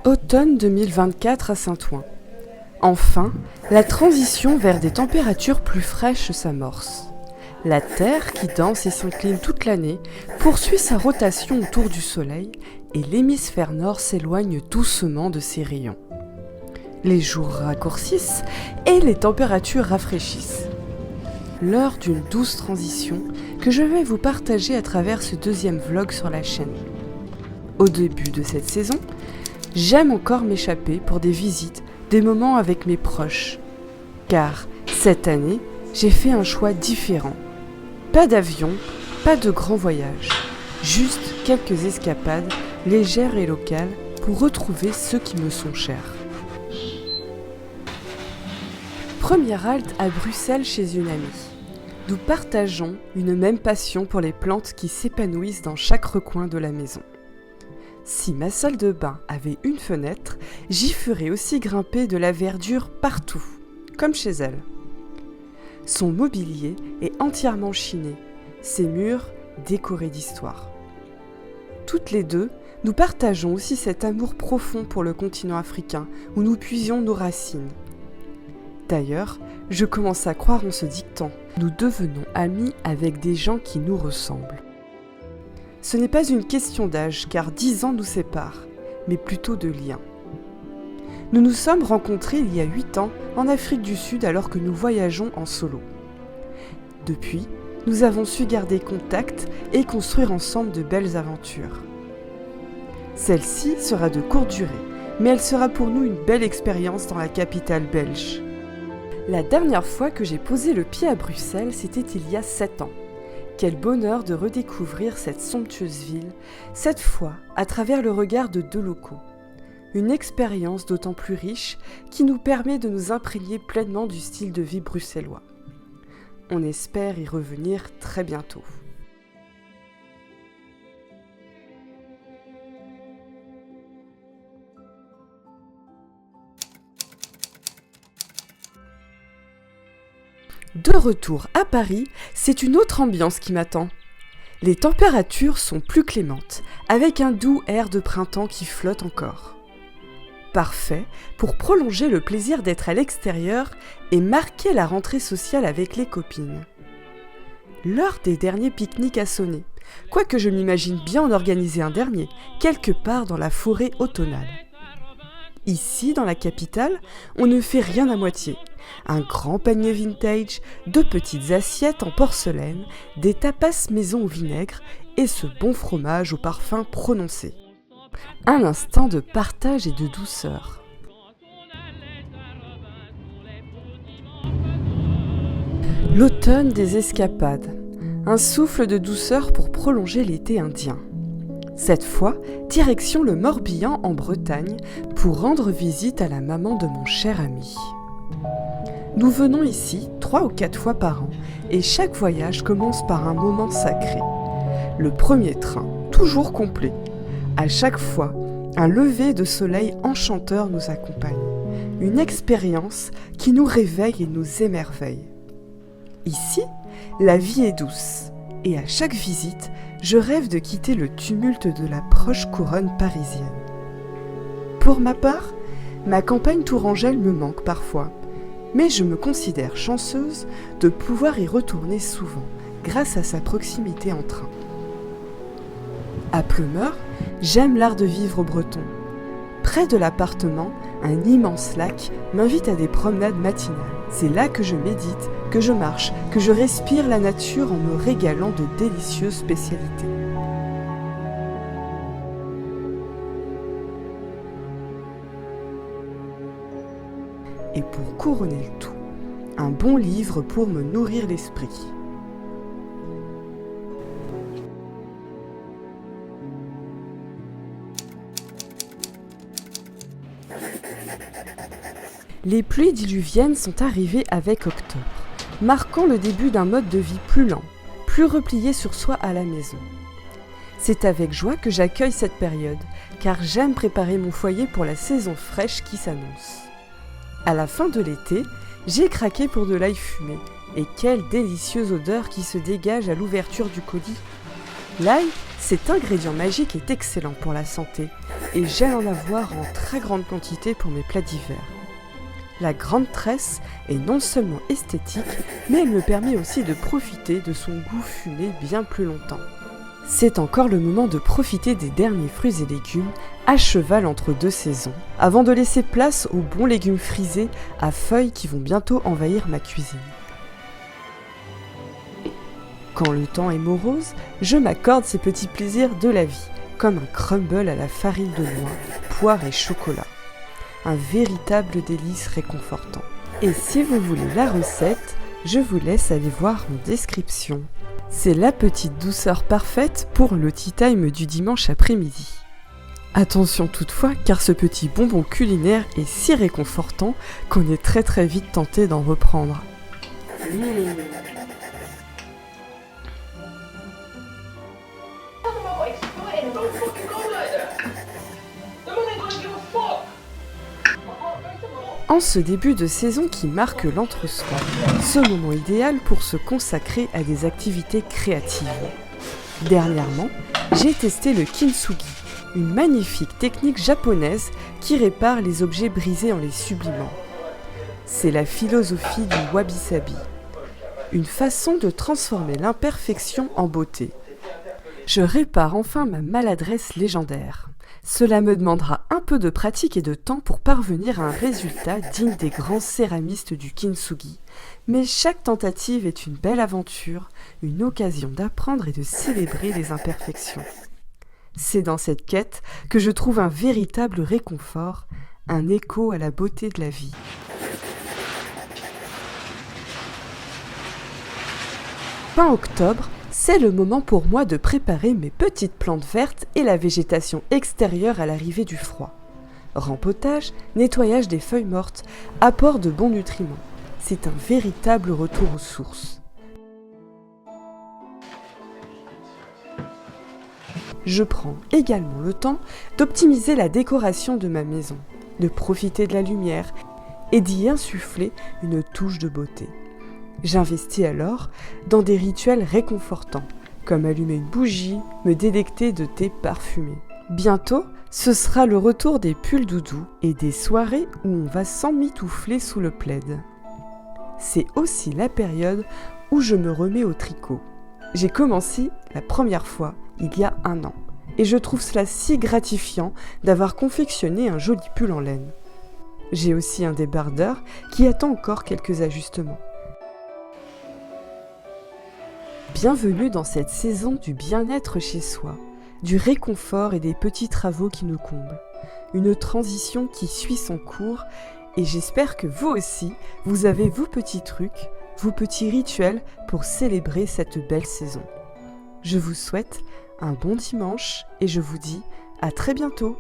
Automne 2024 à Saint-Ouen. Enfin, la transition vers des températures plus fraîches s'amorce. La Terre, qui danse et s'incline toute l'année, poursuit sa rotation autour du Soleil et l'hémisphère nord s'éloigne doucement de ses rayons. Les jours raccourcissent et les températures rafraîchissent. L'heure d'une douce transition que je vais vous partager à travers ce deuxième vlog sur la chaîne. Au début de cette saison, j'aime encore m'échapper pour des visites, des moments avec mes proches. Car cette année, j'ai fait un choix différent. Pas d'avion, pas de grands voyages, juste quelques escapades légères et locales pour retrouver ceux qui me sont chers. Première halte à Bruxelles chez une amie. Nous partageons une même passion pour les plantes qui s'épanouissent dans chaque recoin de la maison. Si ma salle de bain avait une fenêtre, j'y ferais aussi grimper de la verdure partout, comme chez elle. Son mobilier est entièrement chiné, ses murs décorés d'histoire. Toutes les deux, nous partageons aussi cet amour profond pour le continent africain, où nous puisions nos racines. D'ailleurs, je commence à croire en ce dicton, nous devenons amis avec des gens qui nous ressemblent. Ce n'est pas une question d'âge, car 10 ans nous séparent, mais plutôt de liens. Nous nous sommes rencontrés il y a 8 ans en Afrique du Sud alors que nous voyageons en solo. Depuis, nous avons su garder contact et construire ensemble de belles aventures. Celle-ci sera de courte durée, mais elle sera pour nous une belle expérience dans la capitale belge. La dernière fois que j'ai posé le pied à Bruxelles, c'était il y a 7 ans. Quel bonheur de redécouvrir cette somptueuse ville, cette fois à travers le regard de 2 locaux. Une expérience d'autant plus riche qui nous permet de nous imprégner pleinement du style de vie bruxellois. On espère y revenir très bientôt. De retour à Paris, c'est une autre ambiance qui m'attend. Les températures sont plus clémentes, avec un doux air de printemps qui flotte encore. Parfait pour prolonger le plaisir d'être à l'extérieur et marquer la rentrée sociale avec les copines. L'heure des derniers pique-niques a sonné, quoique je m'imagine bien en organiser un dernier, quelque part dans la forêt automnale. Ici, dans la capitale, on ne fait rien à moitié. Un grand panier vintage, 2 petites assiettes en porcelaine, des tapas maison au vinaigre et ce bon fromage au parfum prononcé. Un instant de partage et de douceur. L'automne des escapades. Un souffle de douceur pour prolonger l'été indien. Cette fois, direction le Morbihan en Bretagne pour rendre visite à la maman de mon cher ami. Nous venons ici 3 ou 4 fois par an et chaque voyage commence par un moment sacré. Le premier train, toujours complet. À chaque fois, un lever de soleil enchanteur nous accompagne. Une expérience qui nous réveille et nous émerveille. Ici, la vie est douce et à chaque visite, je rêve de quitter le tumulte de la proche couronne parisienne. Pour ma part, ma campagne tourangelle me manque parfois, mais je me considère chanceuse de pouvoir y retourner souvent grâce à sa proximité en train. À Pleumeur, j'aime l'art de vivre breton. Près de l'appartement, un immense lac m'invite à des promenades matinales. C'est là que je médite, que je marche, que je respire la nature en me régalant de délicieuses spécialités. Et pour couronner le tout, un bon livre pour me nourrir l'esprit. Les pluies diluviennes sont arrivées avec octobre, marquant le début d'un mode de vie plus lent, plus replié sur soi à la maison. C'est avec joie que j'accueille cette période, car j'aime préparer mon foyer pour la saison fraîche qui s'annonce. À la fin de l'été, j'ai craqué pour de l'ail fumé, et quelle délicieuse odeur qui se dégage à l'ouverture du colis. L'ail, Cet ingrédient magique est excellent pour la santé et j'aime en avoir en très grande quantité pour mes plats d'hiver. La grande tresse est non seulement esthétique, mais elle me permet aussi de profiter de son goût fumé bien plus longtemps. C'est encore le moment de profiter des derniers fruits et légumes à cheval entre deux saisons, avant de laisser place aux bons légumes frisés à feuilles qui vont bientôt envahir ma cuisine. Quand le temps est morose, je m'accorde ces petits plaisirs de la vie, comme un crumble à la farine de noix, poire et chocolat. Un véritable délice réconfortant. Et si vous voulez la recette, je vous laisse aller voir en description. C'est la petite douceur parfaite pour le tea time du dimanche après-midi. Attention toutefois, car ce petit bonbon culinaire est si réconfortant qu'on est très vite tenté d'en reprendre. En ce début de saison qui marque l'entre-soi, ce moment idéal pour se consacrer à des activités créatives. Dernièrement, j'ai testé le kintsugi, une magnifique technique japonaise qui répare les objets brisés en les sublimant. C'est la philosophie du wabi-sabi, une façon de transformer l'imperfection en beauté. Je répare enfin ma maladresse légendaire. Cela me demandera un peu de pratique et de temps pour parvenir à un résultat digne des grands céramistes du kintsugi. Mais chaque tentative est une belle aventure, une occasion d'apprendre et de célébrer les imperfections. C'est dans cette quête que je trouve un véritable réconfort, un écho à la beauté de la vie. Fin octobre, c'est le moment pour moi de préparer mes petites plantes vertes et la végétation extérieure à l'arrivée du froid. Rempotage, nettoyage des feuilles mortes, apport de bons nutriments. C'est un véritable retour aux sources. Je prends également le temps d'optimiser la décoration de ma maison, de profiter de la lumière et d'y insuffler une touche de beauté. J'investis alors dans des rituels réconfortants, comme allumer une bougie, me délecter de thé parfumé. Bientôt, ce sera le retour des pulls doudous et des soirées où on va s'emmitoufler sous le plaid. C'est aussi la période où je me remets au tricot. J'ai commencé la première fois il y a 1 an, et je trouve cela si gratifiant d'avoir confectionné un joli pull en laine. J'ai aussi un débardeur qui attend encore quelques ajustements. Bienvenue dans cette saison du bien-être chez soi, du réconfort et des petits travaux qui nous comblent. Une transition qui suit son cours et j'espère que vous aussi, vous avez vos petits trucs, vos petits rituels pour célébrer cette belle saison. Je vous souhaite un bon dimanche et je vous dis à très bientôt.